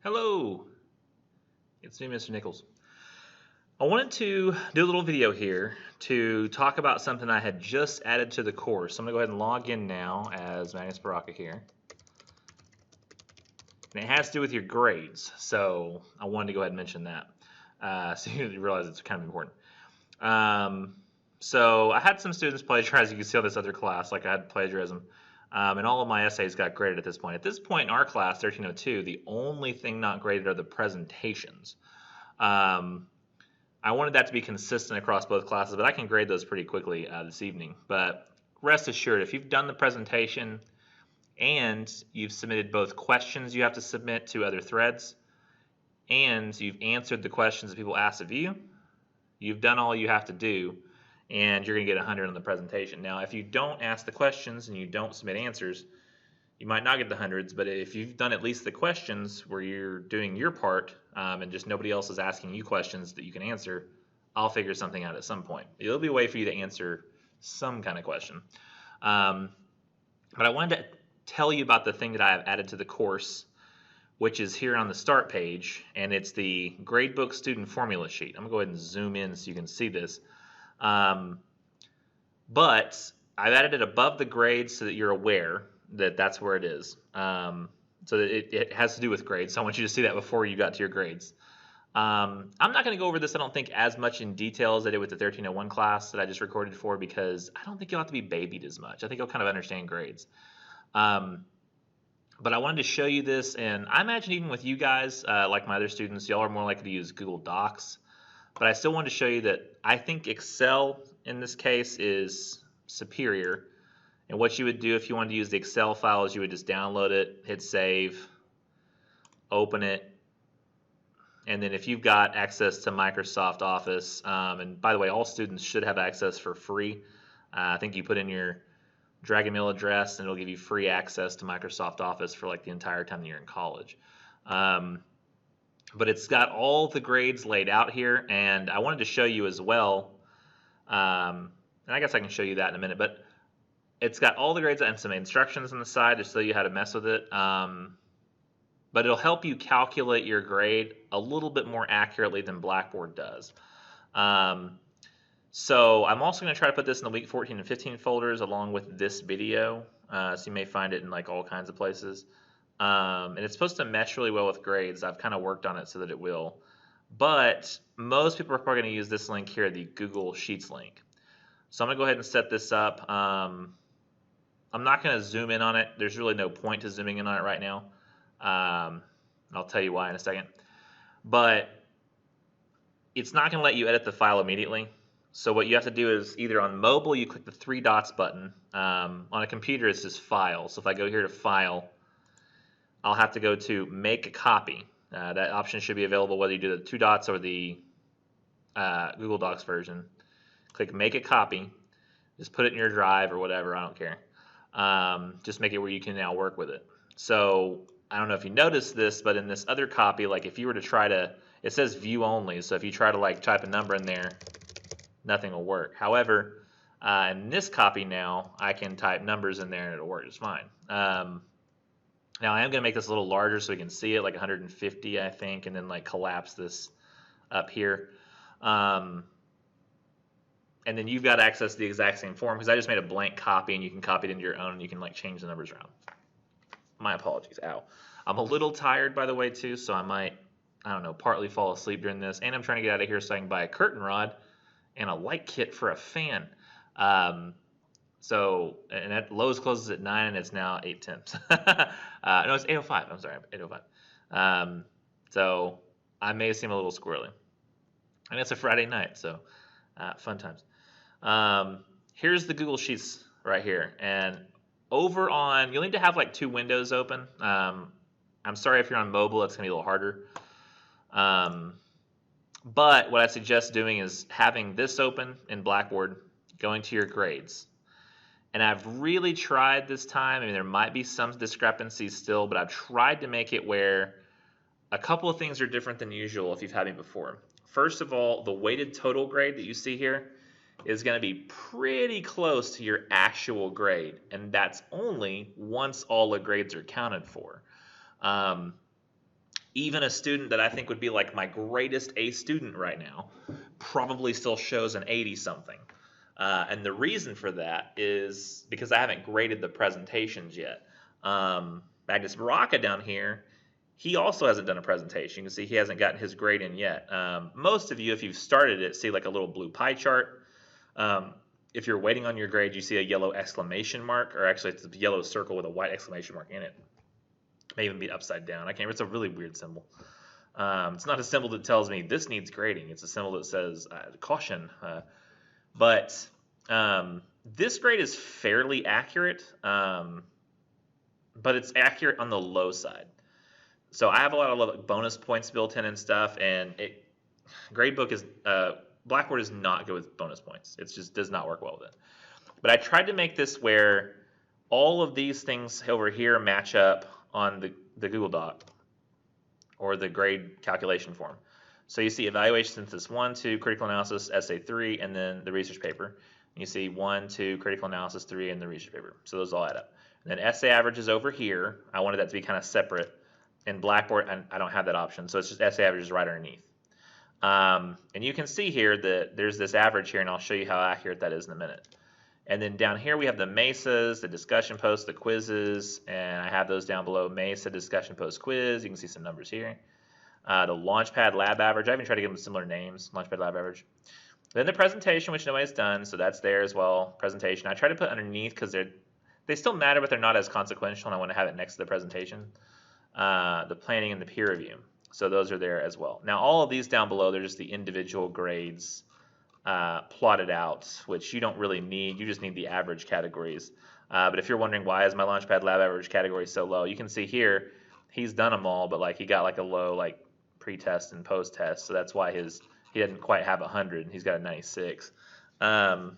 Hello, it's me, Mr. Nichols. I wanted to do a little video here to talk about something I had just added to the course. I'm going to go ahead and log in now as Magnus Baraka here. And it has to do with your grades, so I wanted to go ahead and mention that. So you realize it's kind of important. So I had some students plagiarize. You can see on this other class, like I had plagiarism. And all of my essays got graded at this point. At this point in our class, 1302, the only thing not graded are the presentations. I wanted that to be consistent across both classes, but I can grade those pretty quickly this evening. But rest assured, if you've done the presentation and you've submitted both questions you have to submit to other threads, and you've answered the questions that people asked of you, you've done all you have to do, and you're going to get 100 on the presentation. Now, if you don't ask the questions and you don't submit answers, you might not get the hundreds, but if you've done at least the questions where you're doing your part and just nobody else is asking you questions that you can answer, I'll figure something out at some point. There'll be a way for you to answer some kind of question. But I wanted to tell you about the thing that I have added to the course, which is here on the start page, and it's the Gradebook Student Formula Sheet. I'm going to go ahead and zoom in so you can see this. But I've added it above the grades so that you're aware that that's where it is. So that it has to do with grades. So I want you to see that before you got to your grades. I'm not going to go over this, I don't think, as much in detail as I did with the 1301 class that I just recorded for, because I don't think you'll have to be babied as much. I think you'll kind of understand grades. But I wanted to show you this, and I imagine even with you guys, like my other students, y'all are more likely to use Google Docs. But I still wanted to show you that I think Excel in this case is superior. And what you would do if you wanted to use the Excel file is you would just download it, hit save, open it, and then if you've got access to Microsoft Office, and by the way, all students should have access for free. I think you put in your Dragon Mail address and it'll give you free access to Microsoft Office for like the entire time that you're in college. But it's got all the grades laid out here, and I wanted to show you as well, and I guess I can show you that in a minute, but it's got all the grades and some instructions on the side to show you how to mess with it. But it'll help you calculate your grade a little bit more accurately than Blackboard does. So I'm also going to try to put this in the week 14 and 15 folders along with this video. So you may find it in like all kinds of places. And it's supposed to mesh really well with grades. I've kind of worked on it so that it will. But most people are probably going to use this link here, the Google Sheets link. So I'm going to go ahead and set this up. I'm not going to zoom in on it. There's really no point to zooming in on it right now. I'll tell you why in a second. But it's not going to let you edit the file immediately. So what you have to do is either on mobile, you click the three dots button. On a computer, it's just File. So if I go here to File, I'll have to go to Make a Copy. That option should be available whether you do the two dots or the Google Docs version. Click Make a Copy. Just put it in your drive or whatever. I don't care. Just make it where you can now work with it. So I don't know if you noticed this, but in this other copy, like if you were to try to, it says view only. So if you try to like type a number in there, nothing will work. However, in this copy now, I can type numbers in there and it'll work just fine. Now I am going to make this a little larger so we can see it, like 150, I think, and then like collapse this up here. And then you've got access to the exact same form because I just made a blank copy and you can copy it into your own and you can like change the numbers around. My apologies. Ow. I'm a little tired, by the way, too, so I might, I don't know, partly fall asleep during this. And I'm trying to get out of here so I can buy a curtain rod and a light kit for a fan. And that Lowe's closes at 9 and it's now 8:10. No, it's 8:05. I'm sorry, 8:05. So I may seem a little squirrely. And it's a Friday night, so fun times. Here's the Google Sheets right here. And over on, you'll need to have like two windows open. I'm sorry if you're on mobile, it's going to be a little harder. But what I suggest doing is having this open in Blackboard, going to your grades. And I've really tried this time, I mean there might be some discrepancies still, but I've tried to make it where a couple of things are different than usual if you've had me before. First of all, the weighted total grade that you see here is going to be pretty close to your actual grade, and that's only once all the grades are counted for. Even a student that I think would be like my greatest A student right now probably still shows an 80 something. And the reason for that is because I haven't graded the presentations yet. Magnus Baraka down here, he also hasn't done a presentation. You can see he hasn't gotten his grade in yet. Most of you, if you've started it, see like a little blue pie chart. If you're waiting on your grade, you see a yellow exclamation mark, or actually it's a yellow circle with a white exclamation mark in it. It may even be upside down. I can't remember. It's a really weird symbol. It's not a symbol that tells me this needs grading. It's a symbol that says caution. But this grade is fairly accurate, but it's accurate on the low side. So I have a lot of bonus points built in and stuff, and Gradebook is Blackboard is not good with bonus points. It just does not work well with it. But I tried to make this where all of these things over here match up on the Google Doc or the grade calculation form. So you see evaluation synthesis 1, 2, critical analysis, essay 3, and then the research paper. You see 1, 2, critical analysis 3, and the research paper. So those all add up. And then essay average is over here. I wanted that to be kind of separate. In Blackboard, I don't have that option, so it's just essay average is right underneath. And you can see here that there's this average here, and I'll show you how accurate that is in a minute. And then down here we have the MESAs, the discussion posts, the quizzes, and I have those down below. MESA, discussion post, quiz. You can see some numbers here. The Launchpad LAB Average. I even tried to give them similar names, Launchpad LAB Average. Then the presentation, which nobody's done, so that's there as well. Presentation. I try to put underneath because they still matter, but they're not as consequential, and I want to have it next to the presentation. The planning and the peer review. So those are there as well. Now all of these down below, they're just the individual grades plotted out, which you don't really need. You just need the average categories. But if you're wondering why is my Launchpad LAB Average category so low, you can see here he's done them all, but like he got like a low like pre-test and post-test, so that's why he didn't quite have 100. He's got a 96. But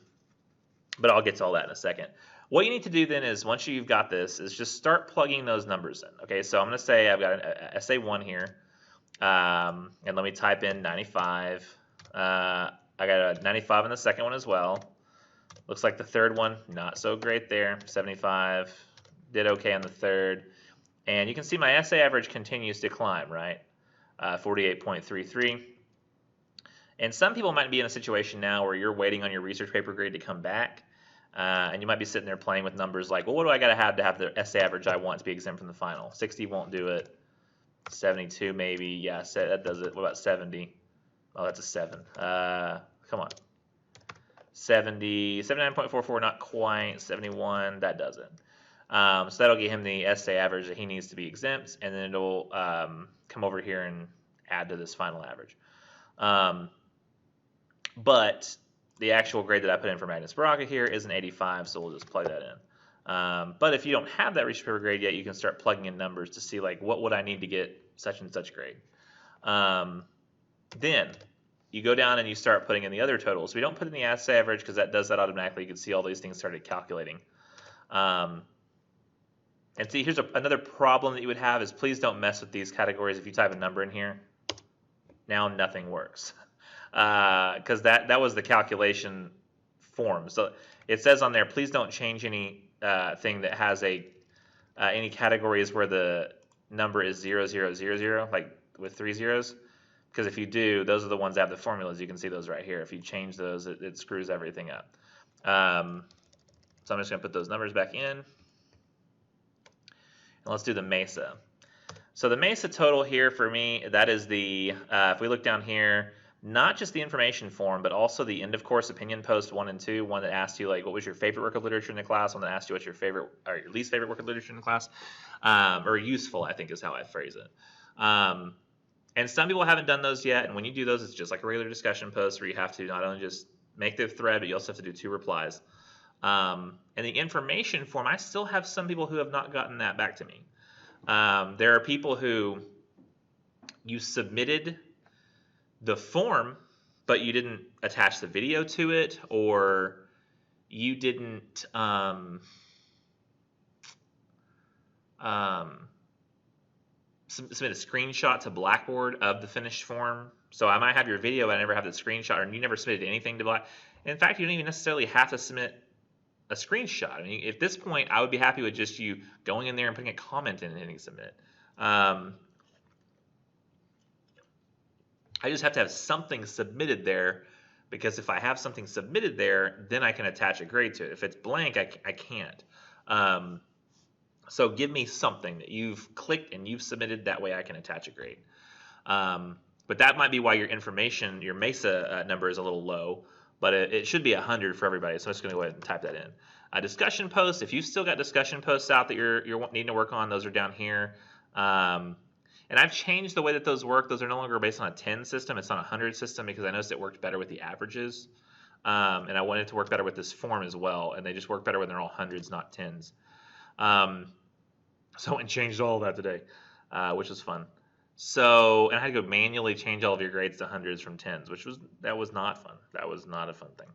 I'll get to all that in a second. What you need to do then is, once you've got this, is just start plugging those numbers in. Okay, so I'm going to say I've got an essay 1 here, and let me type in 95. I got a 95 in the second one as well. Looks like the third one, not so great there, 75. Did okay on the third. And you can see my essay average continues to climb, right? 48.33. And some people might be in a situation now where you're waiting on your research paper grade to come back. And you might be sitting there playing with numbers like, well, what do I got to have the essay average I want to be exempt from the final? 60 won't do it. 72 maybe. Yeah, that does it. What about 70? Oh, that's a 7. Come on. 70, 79.44, not quite. 71, that does it. So that'll get him the essay average that he needs to be exempt, and then it'll come over here and add to this final average. But the actual grade that I put in for Magnus Baraka here is an 85, so we'll just plug that in. But if you don't have that research paper grade yet, you can start plugging in numbers to see like what would I need to get such and such grade. Then you go down and you start putting in the other totals. We don't put in the essay average because that does that automatically. You can see all these things started calculating. And see, here's another problem that you would have is please don't mess with these categories. If you type a number in here, now nothing works. Because that was the calculation form. So it says on there, please don't change any thing that has any categories where the number is 0000, like with 3 zeros. Because if you do, those are the ones that have the formulas. You can see those right here. If you change those, it screws everything up. So I'm just going to put those numbers back in. And let's do the MESA. So the MESA total here for me, that is the, if we look down here, not just the information form, but also the end of course opinion post 1 and 2, one that asked you like what was your favorite work of literature in the class, one that asked you what's your favorite or your least favorite work of literature in the class, or useful, I think is how I phrase it. And some people haven't done those yet, and when you do those, it's just like a regular discussion post where you have to not only just make the thread, but you also have to do 2 replies. And the information form, I still have some people who have not gotten that back to me. There are people who you submitted the form, but you didn't attach the video to it, or you didn't submit a screenshot to Blackboard of the finished form. So I might have your video, but I never have the screenshot, or you never submitted anything to Blackboard. In fact, you don't even necessarily have to submit a screenshot. I mean, at this point, I would be happy with just you going in there and putting a comment in and hitting submit. I just have to have something submitted there, because if I have something submitted there, then I can attach a grade to it. If it's blank, I can't. So give me something that you've clicked and you've submitted. That way I can attach a grade. But that might be why your information, your MESA number is a little low, but it should be 100 for everybody. So I'm just going to go ahead and type that in. Discussion posts, if you've still got discussion posts out that you're needing to work on, those are down here. And I've changed the way that those work. Those are no longer based on a 10 system. It's on a 100 system because I noticed it worked better with the averages. And I wanted it to work better with this form as well. And they just work better when they're all hundreds, not tens. So I went and changed all of that today, which was fun. So, and I had to go manually change all of your grades to hundreds from tens, that was not fun. That was not a fun thing.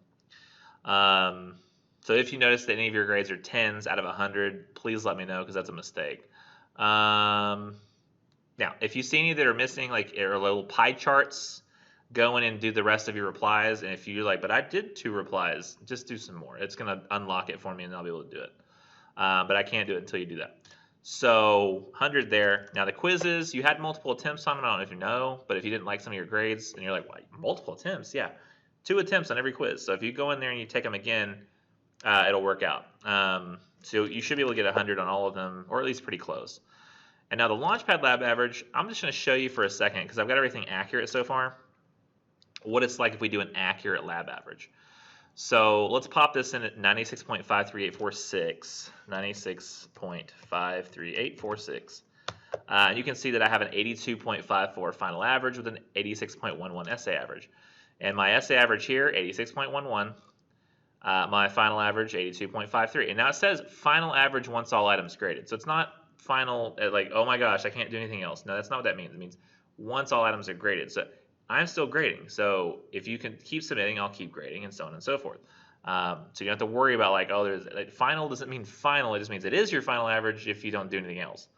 So if you notice that any of your grades are tens out of 100, please let me know, because that's a mistake. Now, if you see any that are missing, like or little pie charts, go in and do the rest of your replies. And if you're like, but I did 2 replies, just do some more. It's going to unlock it for me, and I'll be able to do it. But I can't do it until you do that. So 100 there. Now the quizzes, you had multiple attempts on them. I don't know if you know, but if you didn't like some of your grades and you're like, well, multiple attempts, yeah, 2 attempts on every quiz. So if you go in there and you take them again, it'll work out. So you should be able to get 100 on all of them, or at least pretty close. And now the Launchpad LAB Average, I'm just going to show you for a second, because I've got everything accurate so far, what it's like if we do an accurate lab average. So let's pop this in at 96.53846, 96.53846. You can see that I have an 82.54 final average with an 86.11 essay average. And my essay average here, 86.11. My final average, 82.53. And now it says final average once all items graded. So it's not final, like, oh my gosh, I can't do anything else. No, that's not what that means. It means once all items are graded. So I'm still grading. So if you can keep submitting, I'll keep grading, and so on and so forth. So you don't have to worry about like, oh, there's like, final doesn't mean final. It just means it is your final average if you don't do anything else.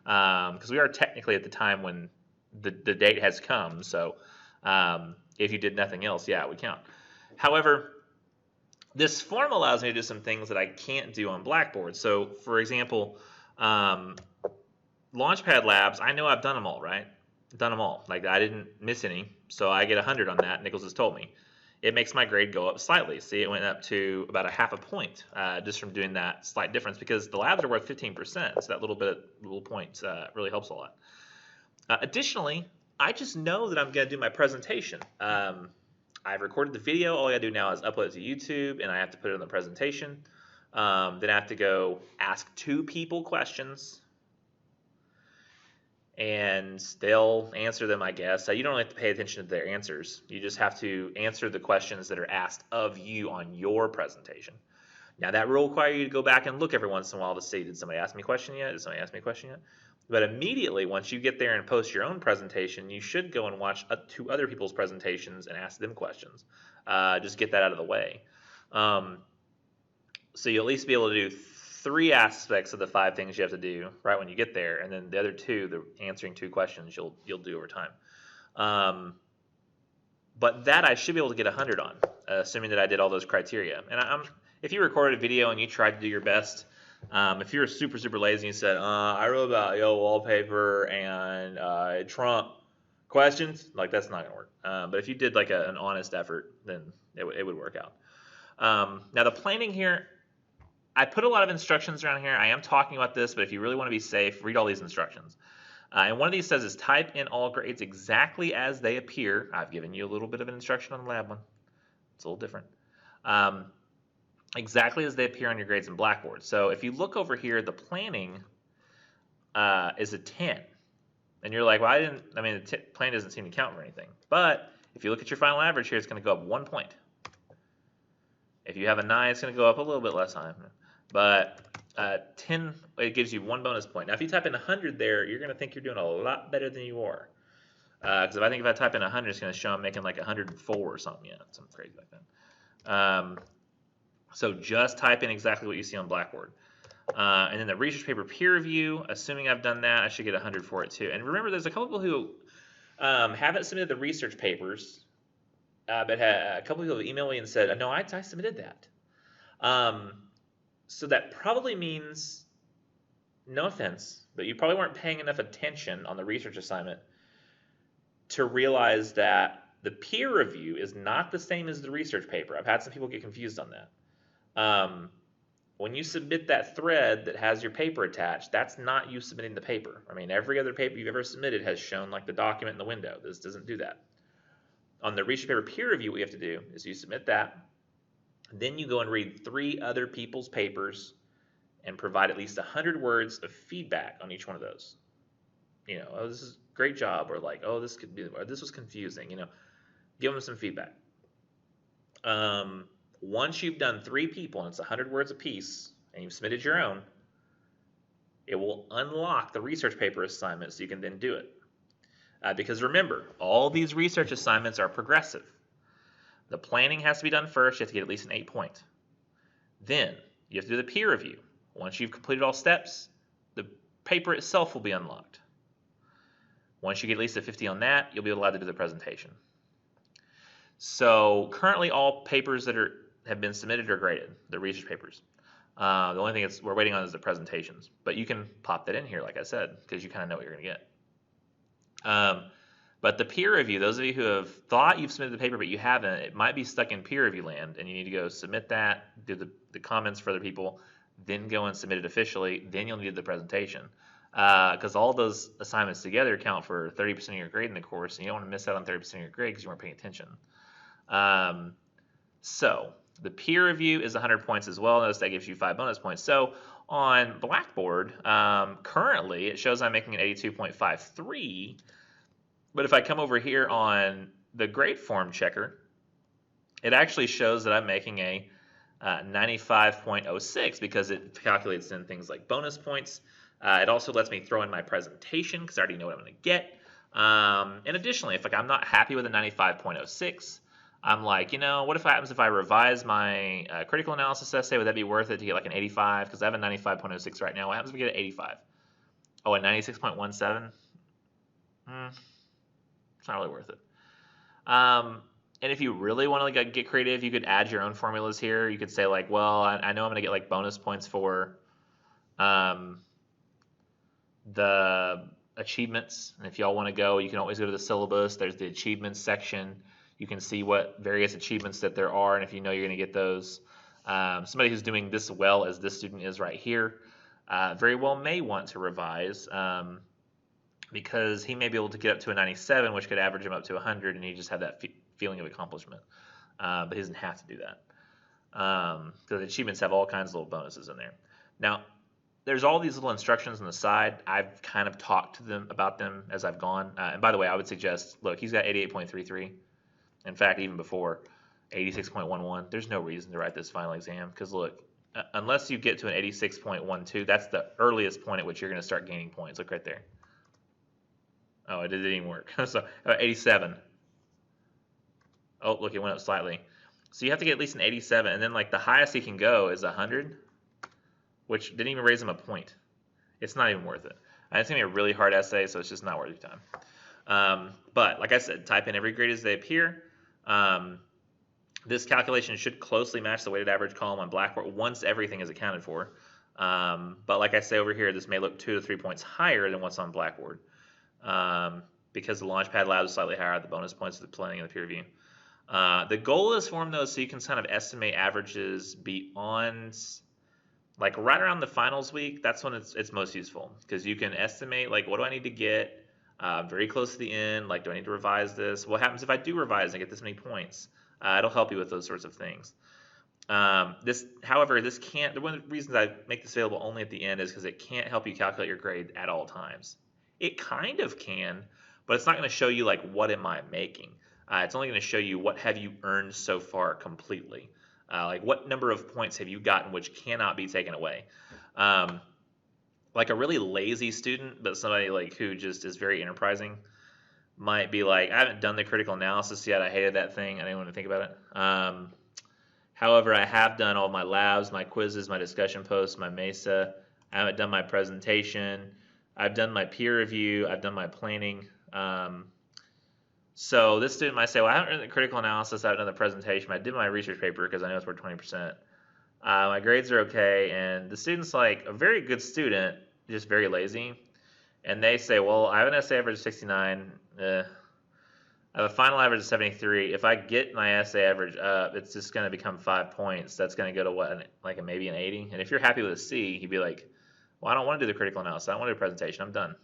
Because we are technically at the time when the date has come. So if you did nothing else, yeah, we count. However, this form allows me to do some things that I can't do on Blackboard. So for example, Launchpad Labs, I know I've done them all, right? Done them all. Like, I didn't miss any, so I get 100 on that. Nichols has told me. It makes my grade go up slightly. See, it went up to about a half a point just from doing that slight difference, because the labs are worth 15%, so that little point really helps a lot. Additionally, I just know that I'm going to do my presentation. I've recorded the video. All I got to do now is upload it to YouTube, and I have to put it in the presentation. Then I have to go ask 2 people questions, and they'll answer them, I guess. You don't have to pay attention to their answers. You just have to answer the questions that are asked of you on your presentation. Now, that will require you to go back and look every once in a while to see, did somebody ask me a question yet? Did somebody ask me a question yet? But immediately, once you get there and post your own presentation, you should go and watch 2 other people's presentations and ask them questions. Just get that out of the way. So you'll at least be able to do 3 aspects of the 5 things you have to do right when you get there, and then the other 2, the answering 2 questions, you'll do over time. But that I should be able to get 100 on, assuming that I did all those criteria. And if you recorded a video and you tried to do your best, if you're super lazy and you said, I wrote about wallpaper and Trump questions, like, that's not gonna work. But if you did like an honest effort, then it would work out. Now the planning here, I put a lot of instructions around here. I am talking about this, but if you really want to be safe, read all these instructions. And one of these says is type in all grades exactly as they appear. I've given you a little bit of an instruction on the lab one. It's a little different. Exactly as they appear on your grades in Blackboard. So if you look over here, the planning is a 10. And you're like, well, the plan doesn't seem to count for anything. But if you look at your final average here, it's going to go up 1 point. If you have a 9, it's going to go up a little bit less high. But 10, it gives you 1 bonus point. Now, if you type in 100 there, you're going to think you're doing a lot better than you are. Because if I type in 100, it's going to show I'm making like 104 or something. Yeah, something crazy like that. So just type in exactly what you see on Blackboard. And then the research paper peer review, assuming I've done that, I should get 100 for it too. And remember, there's a couple people who haven't submitted the research papers, but a couple people have emailed me and said, no, I submitted that. So that probably means, no offense, but you probably weren't paying enough attention on the research assignment to realize that the peer review is not the same as the research paper. I've had some people get confused on that. When you submit that thread that has your paper attached, that's not you submitting the paper. I mean, every other paper you've ever submitted has shown like the document in the window. This doesn't do that. On the research paper peer review, what you have to do is you submit that, then you go and read 3 other people's papers and provide at least 100 words of feedback on each one of those. You know, oh, this is a great job, or like, oh, this could be, or this was confusing. You know, give them some feedback. Once you've done 3 people and it's 100 words apiece, and you've submitted your own, it will unlock the research paper assignment so you can then do it. Because remember, all these research assignments are progressive. The planning has to be done first. You have to get at least an 8-point. Then you have to do the peer review. Once you've completed all steps, the paper itself will be unlocked. Once you get at least a 50 on that, you'll be allowed to do the presentation. So currently all papers that have been submitted are graded, the research papers. The only thing we're waiting on is the presentations. But you can pop that in here, like I said, because you kind of know what you're going to get. But the peer review, those of you who have thought you've submitted the paper but you haven't, it might be stuck in peer review land, and you need to go submit that, do the comments for other people, then go and submit it officially, then you'll need the presentation. Because all those assignments together count for 30% of your grade in the course, and you don't want to miss out on 30% of your grade because you weren't paying attention. So the peer review is 100 points as well. Notice that gives you 5 bonus points. So on Blackboard, currently it shows I'm making an 82.53, but if I come over here on the grade form checker, it actually shows that I'm making a 95.06 because it calculates in things like bonus points. It also lets me throw in my presentation because I already know what I'm going to get. And additionally, if I'm not happy with a 95.06, I'm like, you know, what happens if I revise my critical analysis essay? Would that be worth it to get like an 85? Because I have a 95.06 right now. What happens if we get an 85? Oh, a 96.17? It's not really worth it. And if you really want to get creative, you could add your own formulas here. You could say like, well, I know I'm going to get like bonus points for the achievements. And if y'all want to go, you can always go to the syllabus. There's the achievements section. You can see what various achievements that there are, and if you know you're going to get those. Somebody who's doing this well as this student is right here very well may want to revise because he may be able to get up to a 97, which could average him up to 100, and he just had that feeling of accomplishment. But he doesn't have to do that because the achievements have all kinds of little bonuses in there. Now, there's all these little instructions on the side. I've kind of talked to them about them as I've gone. And by the way, I would suggest, look, he's got 88.33. In fact, even before 86.11, there's no reason to write this final exam because look, unless you get to an 86.12, that's the earliest point at which you're going to start gaining points. Look right there. Oh, it didn't even work. So 87. Oh, look, it went up slightly. So you have to get at least an 87, and then like the highest he can go is 100, which didn't even raise him a point. It's not even worth it. It's going to be a really hard essay, so it's just not worth your time. But like I said, type in every grade as they appear. This calculation should closely match the weighted average column on Blackboard once everything is accounted for. But like I say over here, this may look 2 to 3 points higher than what's on Blackboard because the Launchpad LAB is slightly higher, the bonus points of the planning and the peer review. The goal of this form, though, is so you can kind of estimate averages beyond, like right around the finals week. That's when it's most useful because you can estimate, like, what do I need to get very close to the end? Like, do I need to revise this? What happens if I do revise and get this many points? It'll help you with those sorts of things. However, this can't. One of the reasons I make this available only at the end is because it can't help you calculate your grade at all times. It kind of can, but it's not going to show you like what am I making. It's only going to show you what have you earned so far completely. Like what number of points have you gotten which cannot be taken away. Like a really lazy student, but somebody like who just is very enterprising might be like, I haven't done the critical analysis yet. I hated that thing. I didn't want to think about it. However, I have done all my labs, my quizzes, my discussion posts, my MESA. I haven't done my presentation. I've done my peer review. I've done my planning. So this student might say, well, I haven't done the critical analysis. I haven't done the presentation. I did my research paper because I know it's worth 20%. My grades are okay. And the student's like a very good student, just very lazy. And they say, well, I have an essay average of 69. I have a final average of 73. If I get my essay average up, it's just going to become 5 points. That's going to go to what, like maybe an 80? And if you're happy with a C, you'd be like, well, I don't want to do the critical analysis. I don't want to do a presentation. I'm done.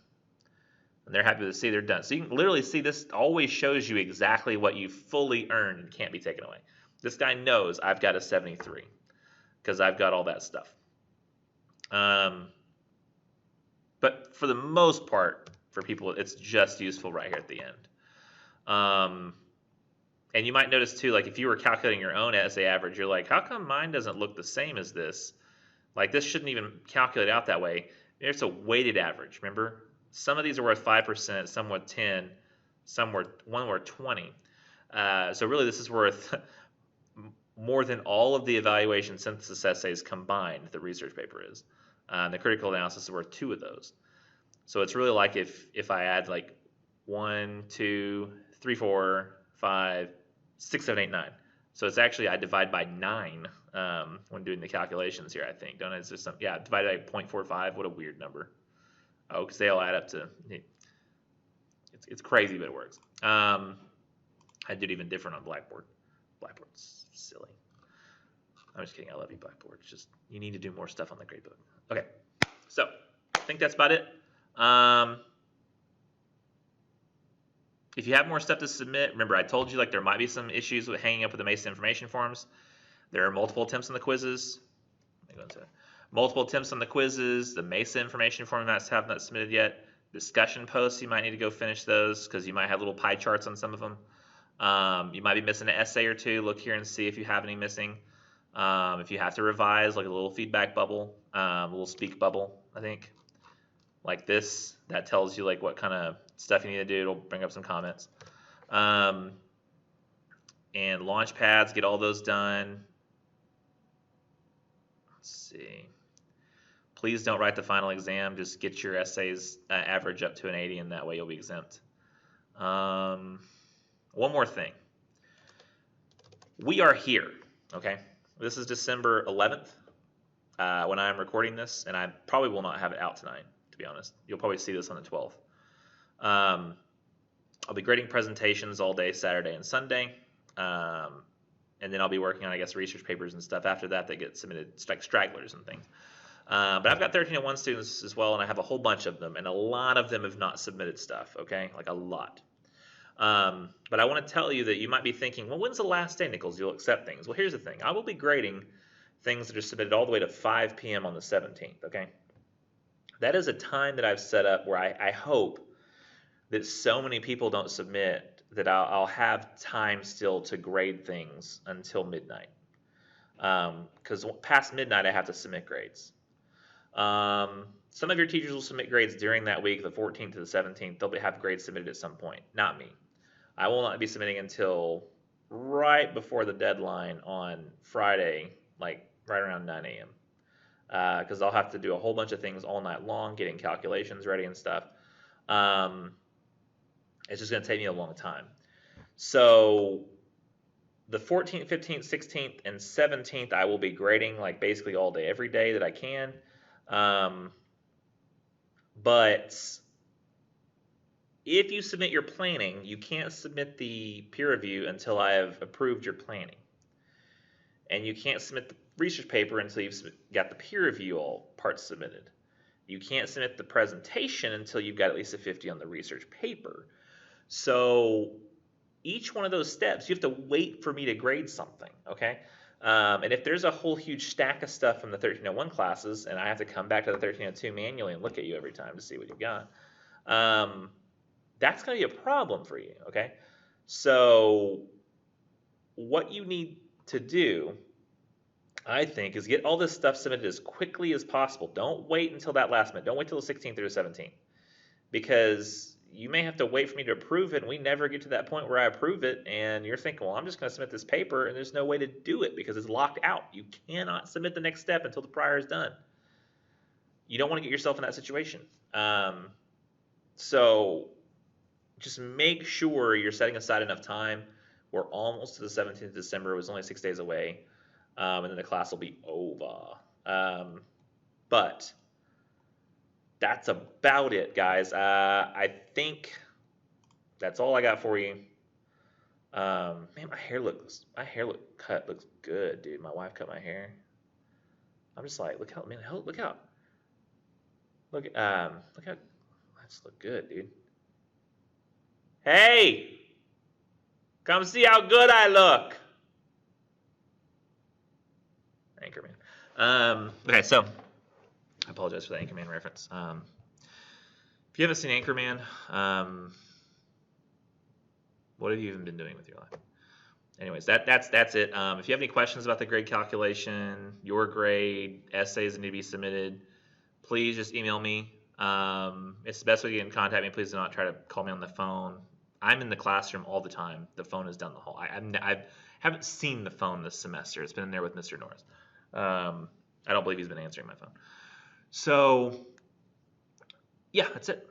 And they're happy with a C, they're done. So you can literally see this always shows you exactly what you fully earned and can't be taken away. This guy knows I've got a 73 because I've got all that stuff. But for the most part, for people, it's just useful right here at the end. And you might notice too, like if you were calculating your own essay average, you're like, how come mine doesn't look the same as this? Like this shouldn't even calculate out that way. It's a weighted average, remember? Some of these are worth 5%, some worth 10, one worth 20. So really this is worth more than all of the evaluation synthesis essays combined, the research paper is. The critical analysis is worth 2 of those. So it's really like if I add like 1, 2, 3, 4, 5, 6, 7, 8, 9. So it's actually, I divide by 9 when doing the calculations here, I think. Don't I? Is there some, yeah, divided by 0.45. What a weird number. Oh, because they all add up to, it's crazy, but it works. I did it even different on Blackboard. Blackboard's silly. I'm just kidding. I love you, Blackboard. It's just, you need to do more stuff on the gradebook. Okay, so I think that's about it. If you have more stuff to submit, remember I told you like there might be some issues with hanging up with the Mesa information forms. There are multiple attempts on the quizzes. Let me go into multiple attempts on the quizzes. The Mesa information form have not submitted yet. Discussion posts, you might need to go finish those because you might have little pie charts on some of them. You might be missing an essay or two. Look here and see if you have any missing. If you have to revise, like a little feedback bubble, a little speak bubble, I think. Like this, that tells you like what kind of stuff you need to do. It'll bring up some comments. And Launchpads, get all those done. Let's see. Please don't write the final exam. Just get your essays average up to an 80, and that way you'll be exempt. One more thing. We are here, okay? This is December 11th when I'm recording this, and I probably will not have it out tonight, to be honest. You'll probably see this on the 12th. I'll be grading presentations all day Saturday and Sunday, and then I'll be working on, I guess, research papers and stuff after that get submitted, like stragglers and things. But I've got 1301 students as well, and I have a whole bunch of them, and a lot of them have not submitted stuff, okay? Like a lot. But I want to tell you that you might be thinking, well, when's the last day, Nichols, you'll accept things? Well, here's the thing. I will be grading things that are submitted all the way to 5 p.m. on the 17th, okay? That is a time that I've set up where I hope that so many people don't submit that I'll have time still to grade things until midnight. Because past midnight, I have to submit grades. Some of your teachers will submit grades during that week, the 14th to the 17th. They'll have grades submitted at some point. Not me. I will not be submitting until right before the deadline on Friday, like right around 9 a.m. Because I'll have to do a whole bunch of things all night long, getting calculations ready and stuff. It's just going to take me a long time. So the 14th, 15th, 16th, and 17th, I will be grading like basically all day, every day that I can. But if you submit your planning, you can't submit the peer review until I have approved your planning. And you can't submit the research paper until you've got the peer review all parts submitted. You can't submit the presentation until you've got at least a 50 on the research paper. So each one of those steps, you have to wait for me to grade something, okay? And if there's a whole huge stack of stuff from the 1301 classes and I have to come back to the 1302 manually and look at you every time to see what you've got, that's going to be a problem for you, okay? So what you need to do, I think, is get all this stuff submitted as quickly as possible. Don't wait until that last minute. Don't wait till the 16th or the 17th, because you may have to wait for me to approve it, and we never get to that point where I approve it, and you're thinking, well, I'm just going to submit this paper, and there's no way to do it because it's locked out. You cannot submit the next step until the prior is done. You don't want to get yourself in that situation. So just make sure you're setting aside enough time. We're almost to the 17th of December. It was only 6 days away, and then the class will be over. But that's about it, guys. I think that's all I got for you. Man, my hair looks good, dude. My wife cut my hair. I'm just like, look how that's look good, dude. Hey, come see how good I look. Anchorman. Okay, so I apologize for the Anchorman reference. If you haven't seen Anchorman, what have you even been doing with your life? Anyways, that's it. If you have any questions about the grade calculation, your grade, essays that need to be submitted, please just email me. It's the best way to get in contact with me. Please do not try to call me on the phone. I'm in the classroom all the time. The phone is down the hall. I haven't seen the phone this semester. It's been in there with Mr. Norris. I don't believe he's been answering my phone. So, yeah, that's it.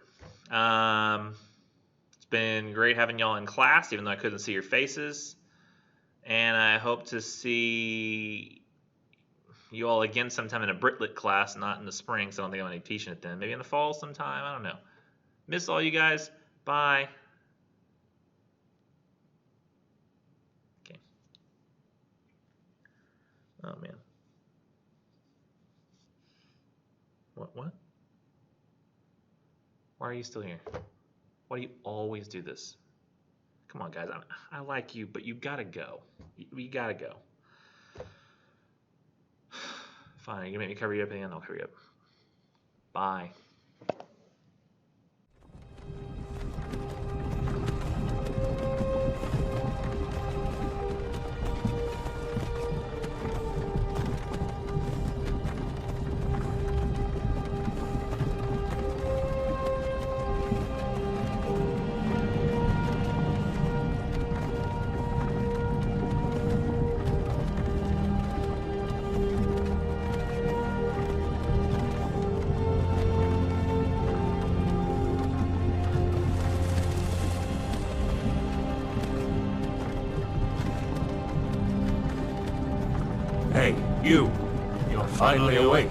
It's been great having y'all in class, even though I couldn't see your faces. And I hope to see you all again sometime in a Britlit class, not in the spring, so I don't think I'm going to be teaching it then. Maybe in the fall sometime. I don't know. Miss all you guys. Bye. Okay. Oh, man. What? Why are you still here? Why do you always do this? Come on, guys. I like you, but you gotta go. You gotta go. Fine. You're gonna make me cover you up, and I'll cover you up. Bye. Hey, you're finally awake.